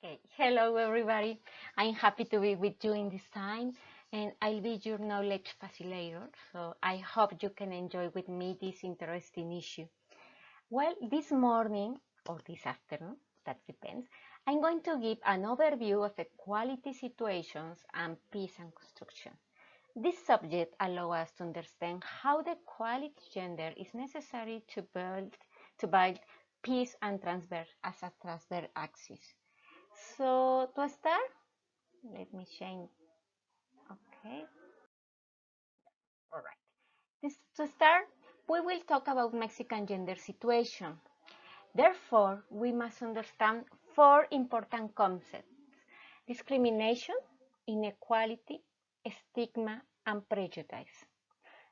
Okay, hello everybody. I'm happy to be with you in this time, and I'll be your knowledge facilitator. So I hope you can enjoy with me this interesting issue. Well, this morning or this afternoon, that depends, I'm going to give an overview of equality situations and peace and construction. This subject allows us to understand how the equality gender is necessary to build peace and transfer as a transfer axis. So to start, let me change. Okay, all right. To start, we will talk about Mexican gender situation. Therefore, we must understand four important concepts: discrimination, inequality, stigma, and prejudice.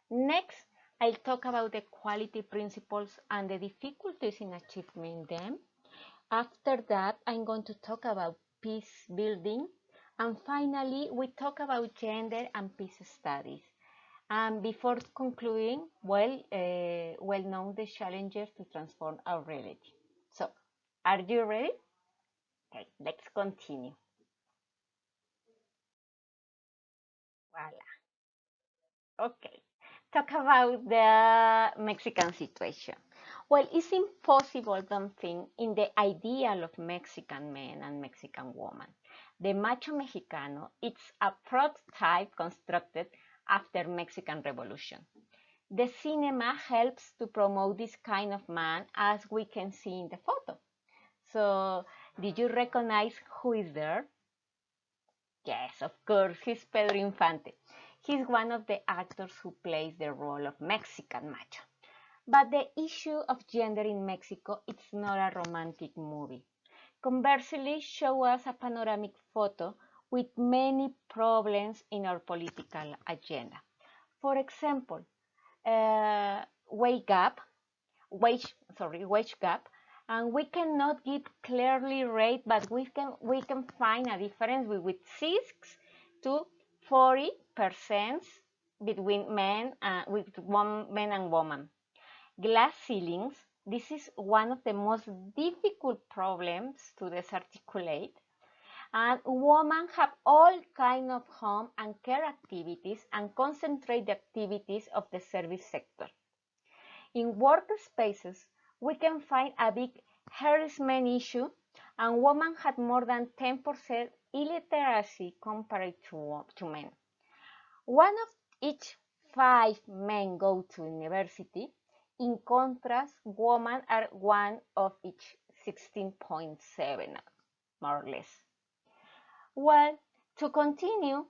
Next, I'll talk about equality principles and the difficulties in achieving them. After that, I'm going to talk about peace building. And finally, we talk about gender and peace studies. And before concluding, well known the challenges to transform our reality. So, are you ready? Okay, let's continue. Voila. Okay, talk about the Mexican situation. Well, it's impossible, don't think, in the ideal of Mexican man and Mexican woman. The macho mexicano is a prototype constructed after Mexican Revolution. The cinema helps to promote this kind of man, as we can see in the photo. So, did you recognize who is there? Yes, of course, he's Pedro Infante. He's one of the actors who plays the role of Mexican macho. But the issue of gender in Mexico, it's not a romantic movie. Conversely, show us a panoramic photo with many problems in our political agenda. For example, wage gap, wage gap, and we cannot give clearly rate, but we can find a difference with 6 to 40% between men and women. Glass ceilings. This is one of the most difficult problems to disarticulate. And women have all kind of home and care activities and concentrate the activities of the service sector. In workspaces, we can find a big harassment issue, and women had more than 10% illiteracy compared to men. One of each 5 men go to university. In contrast, women are one of each 16.7, more or less. Well, to continue,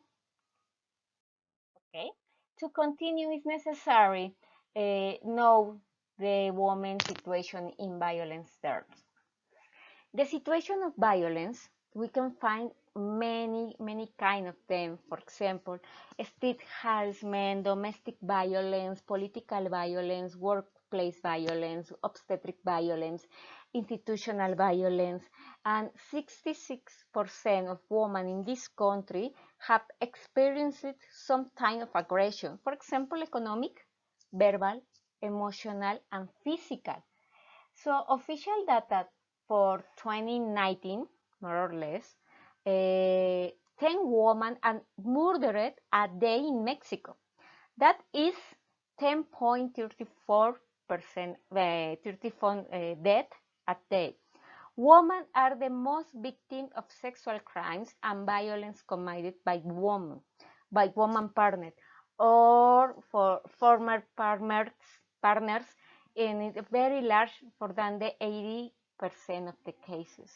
okay, to continue is necessary know the woman's situation in violence terms. The situation of violence, we can find many kind of them. For example, street harassment, domestic violence, political violence, workplace violence, obstetric violence, institutional violence, and 66% of women in this country have experienced some kind of aggression. For example, economic, verbal, emotional, and physical. So official data for 2019, more or less, 10 women are murdered a day in Mexico. That is 10.34% 34 death a day. Women are the most victim of sexual crimes and violence committed by women partners or for former partners in very large for than the 80% of the cases.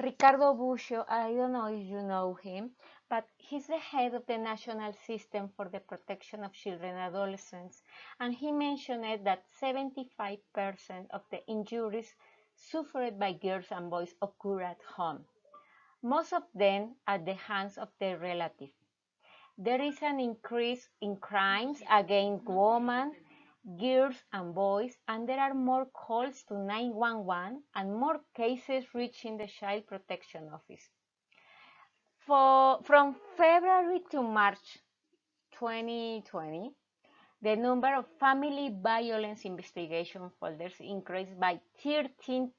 Ricardo Bucio, I don't know if you know him, but he's the head of the National System for the Protection of Children and Adolescents, and he mentioned that 75% of the injuries suffered by girls and boys occur at home, most of them at the hands of their relatives. There is an increase in crimes against women, girls and boys, and there are more calls to 911 and more cases reaching the Child Protection Office. From February to March 2020, the number of family violence investigation folders increased by 13%.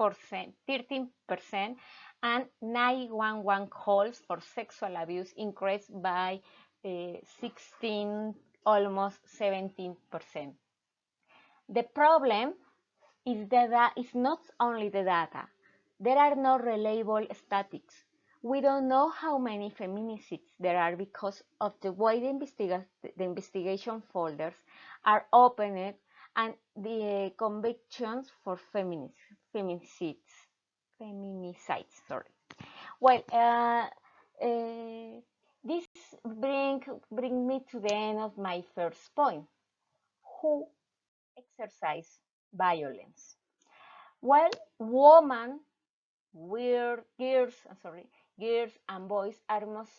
13%, and 911 calls for sexual abuse increased by 16, almost 17%. The problem is that it's not only the data. There are no reliable statistics. We don't know how many feminicides there are because of the way the investigation folders are opened and the convictions for feminicides. Sorry. Well, this bring me to the end of my first point. Who exercise violence? Well, women, girls and boys are most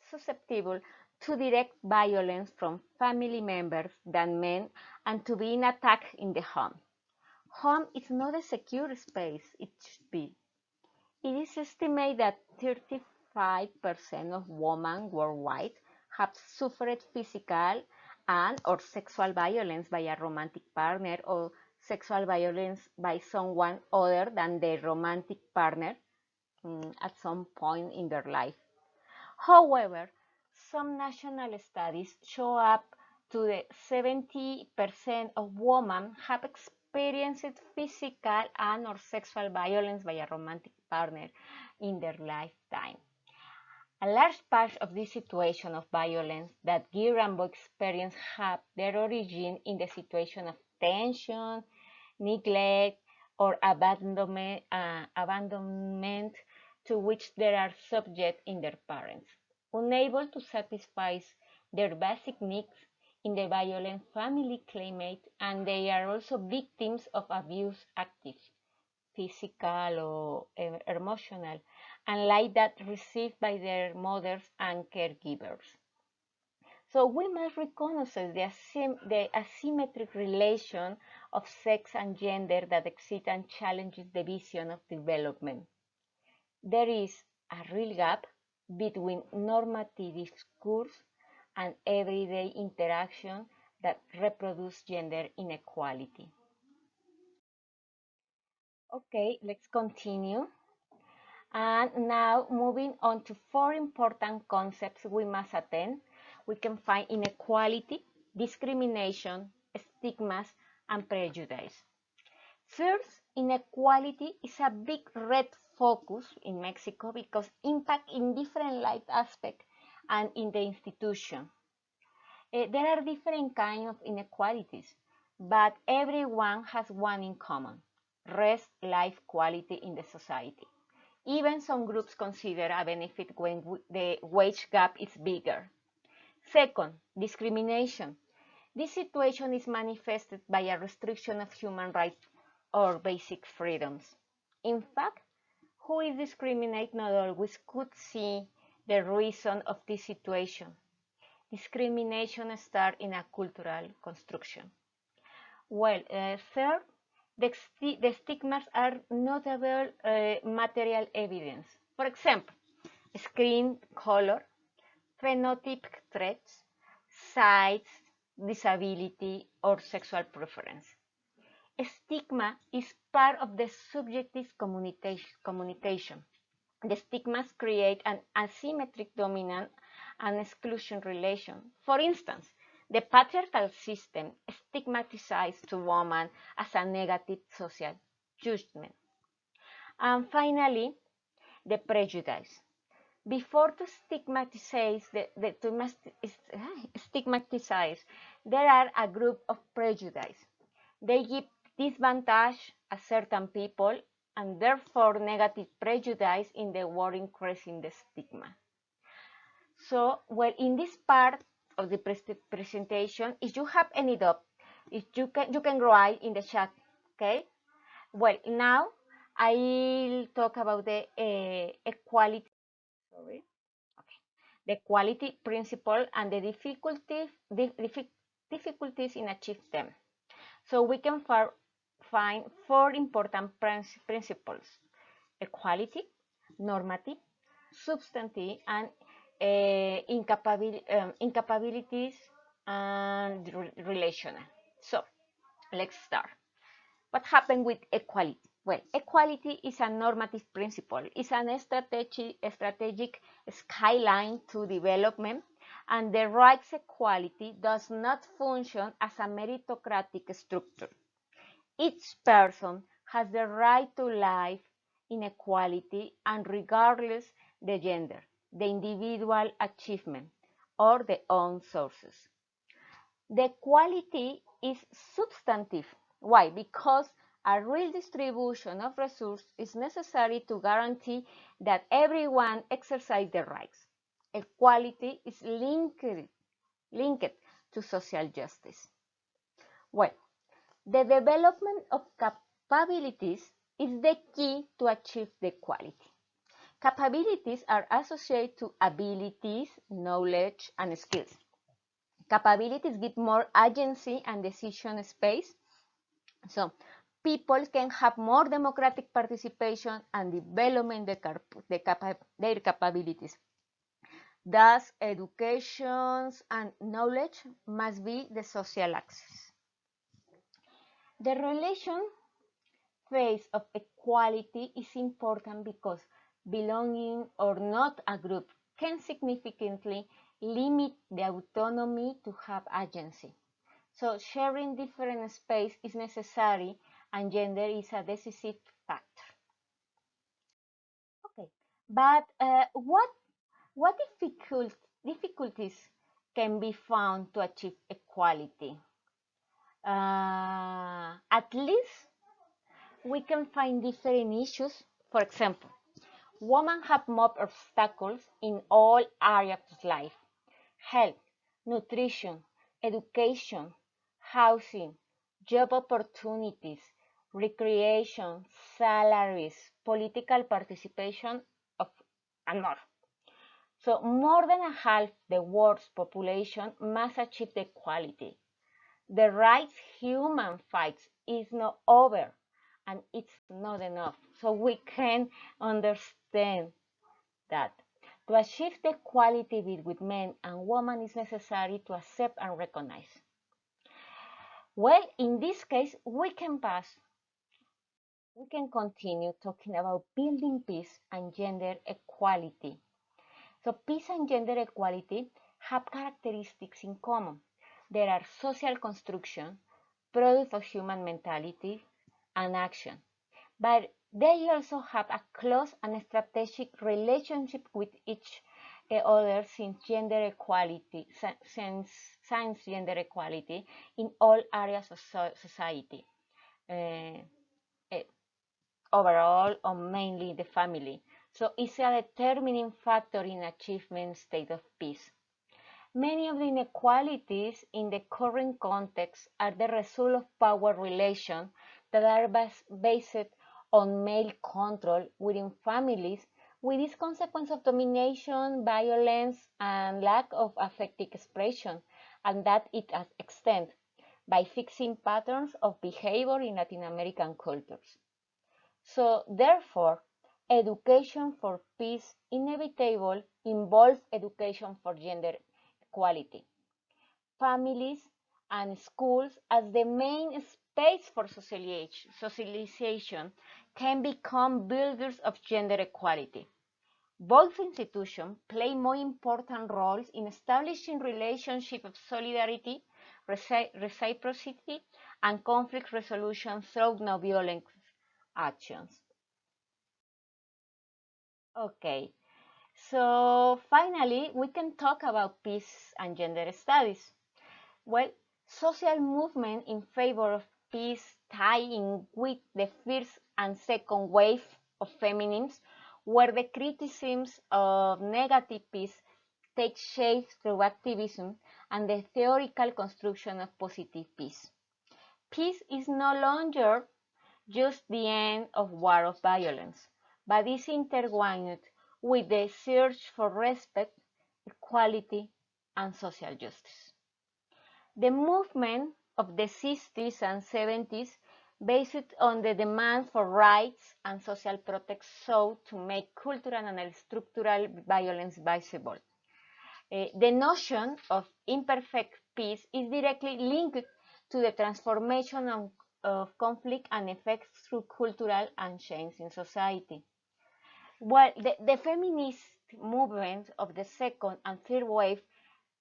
susceptible to direct violence from family members than men and to being attacked in the home. Home is not a secure space it should be. It is estimated that 35% of women worldwide have suffered physical and or sexual violence by a romantic partner or sexual violence by someone other than their romantic partner at some point in their life. However, some national studies show up to the 70% of women have experienced physical and or sexual violence by a romantic partner in their lifetime. A large part of this situation of violence that girl and boy experience have their origin in the situation of tension, neglect, or abandonment to which they are subject in their parents, unable to satisfy their basic needs in the violent family climate, and they are also victims of abuse active, physical or emotional, unlike that received by their mothers and caregivers. So we must recognize the asymmetric relation of sex and gender that exists and challenges the vision of development. There is a real gap between normative discourse and everyday interaction that reproduce gender inequality. Okay, let's continue. And now moving on to 4 important concepts we must attend. We can find inequality, discrimination, stigmas, and prejudice. First, inequality is a big red focus in Mexico because impact in different life aspects and in the institution. There are different kinds of inequalities, but everyone has one in common: rest life quality in the society. Even some groups consider a benefit when the wage gap is bigger. Second, discrimination. This situation is manifested by a restriction of human rights or basic freedoms. In fact, who is discriminated not always could see the reason of this situation. Discrimination starts in a cultural construction. Well, third, the stigmas are notable material evidence. For example, skin color, phenotypic traits, size, disability, or sexual preference. Stigma is part of the subjective communication. The stigmas create an asymmetric dominant and exclusion relation. For instance, the patriarchal system stigmatizes to women as a negative social judgment. And finally, the prejudice. Before to stigmatize, there are a group of prejudice. They give disadvantage a certain people and therefore negative prejudice in the world increasing the stigma. So, well, in this part of the presentation, if you have any doubt, if you can write in the chat, okay? Well, now I'll talk about the equality. Sorry. Okay. The equality principle and the difficulties in achieving them. So we can find 4 important principles: equality, normative, substantive, and incapabilities and relational. So let's start. What happened with equality? Well, equality is a normative principle. It's an strategic skyline to development, and the rights equality does not function as a meritocratic structure. Each person has the right to life in equality and regardless the gender, the individual achievement, or the own sources. The equality is substantive. Why? Because a real distribution of resources is necessary to guarantee that everyone exercises their rights. Equality is linked to social justice. Well, the development of capabilities is the key to achieve the equality. Capabilities are associated to abilities, knowledge, and skills. Capabilities give more agency and decision space. So people can have more democratic participation and development their capabilities. Thus, education and knowledge must be the social access. The relation phase of equality is important because belonging or not a group can significantly limit the autonomy to have agency. So sharing different space is necessary and gender is a decisive factor. Okay, but what difficulties can be found to achieve equality? At least we can find different issues. For example, women have more obstacles in all areas of life: health, nutrition, education, housing, job opportunities, recreation, salaries, political participation, and more. So more than a half the world's population must achieve the equality. The rights human fights is not over, and it's not enough. So we can understand that to achieve the equality between men and women is necessary to accept and recognize. Well, in this case, we can continue talking about building peace and gender equality. So peace and gender equality have characteristics in common. There are social construction, product of human mentality and action, but they also have a close and strategic relationship with each other since gender equality in all areas of society, overall or mainly the family. So it's a determining factor in achievement state of peace. Many of the inequalities in the current context are the result of power relations that are based on male control within families, with this consequence of domination, violence, and lack of affective expression, and that it extends by fixing patterns of behavior in Latin American cultures. So therefore, education for peace inevitable involves education for gender equality. Families and schools as the main space for socialization can become builders of gender equality. Both institutions play more important roles in establishing relationships of solidarity, reciprocity, and conflict resolution through non-violent actions. Okay, so finally, we can talk about peace and gender studies. Well, social movement in favor of peace tie in with the first and second wave of feminism, where the criticisms of negative peace take shape through activism and the theoretical construction of positive peace. Peace is no longer just the end of war of violence, but is intertwined with the search for respect, equality, and social justice. The movement of the 60s and 70s, based on the demand for rights and social protection, sought to make cultural and structural violence visible. The notion of imperfect peace is directly linked to the transformation of conflict and effects through cultural and change in society. Well, the feminist movement of the second and third wave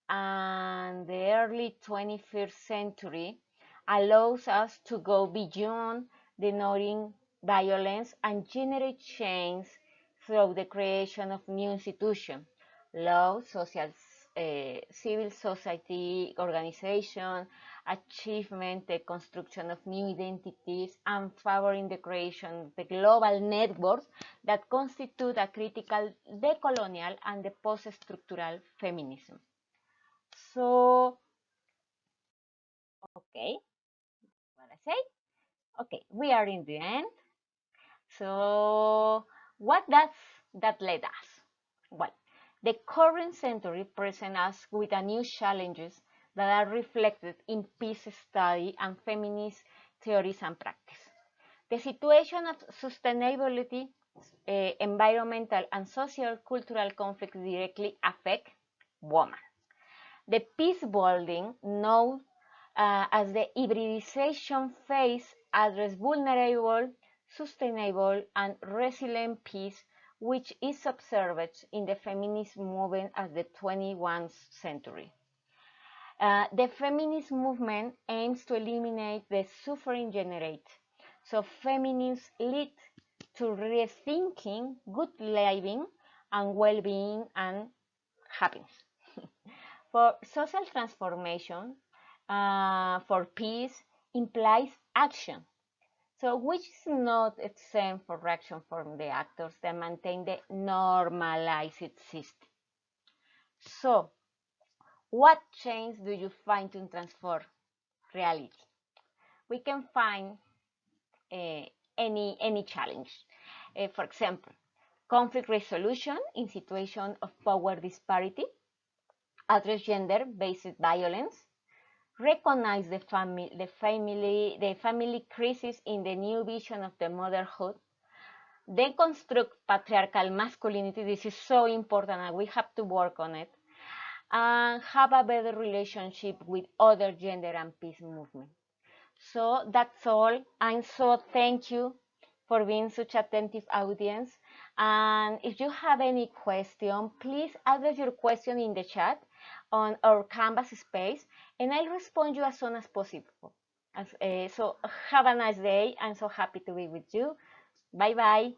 and the early 21st century allows us to go beyond denoting violence and generate change through the creation of new institutions, law, civil society organization, achievement, the construction of new identities, and favoring the creation of the global networks that constitute a critical decolonial and the post-structural feminism. So, okay, what I say? Okay, we are in the end. So, what does that lead us? Well, the current century presents us with a new challenges that are reflected in peace study and feminist theories and practice. The situation of sustainability, environmental and social cultural conflicts directly affect women. The peace building, known as the hybridization phase, addresses vulnerable, sustainable, and resilient peace, which is observed in the feminist movement of the 21st century. The feminist movement aims to eliminate the suffering generated. So feminism leads to rethinking good living and well-being and happiness. For social transformation, for peace, implies action. So which is not exempt for action from the actors that maintain the normalized system. So what change do you find to transform reality? We can find any challenge. For example, conflict resolution in situations of power disparity, address gender-based violence, recognize the family crisis in the new vision of the motherhood, deconstruct patriarchal masculinity. This is so important and we have to work on it, and have a better relationship with other gender and peace movement. So that's all. And so thank you for being such attentive audience. And if you have any question, please address your question in the chat on our Canvas space, and I'll respond you as soon as possible. So have a nice day. I'm so happy to be with you. Bye bye.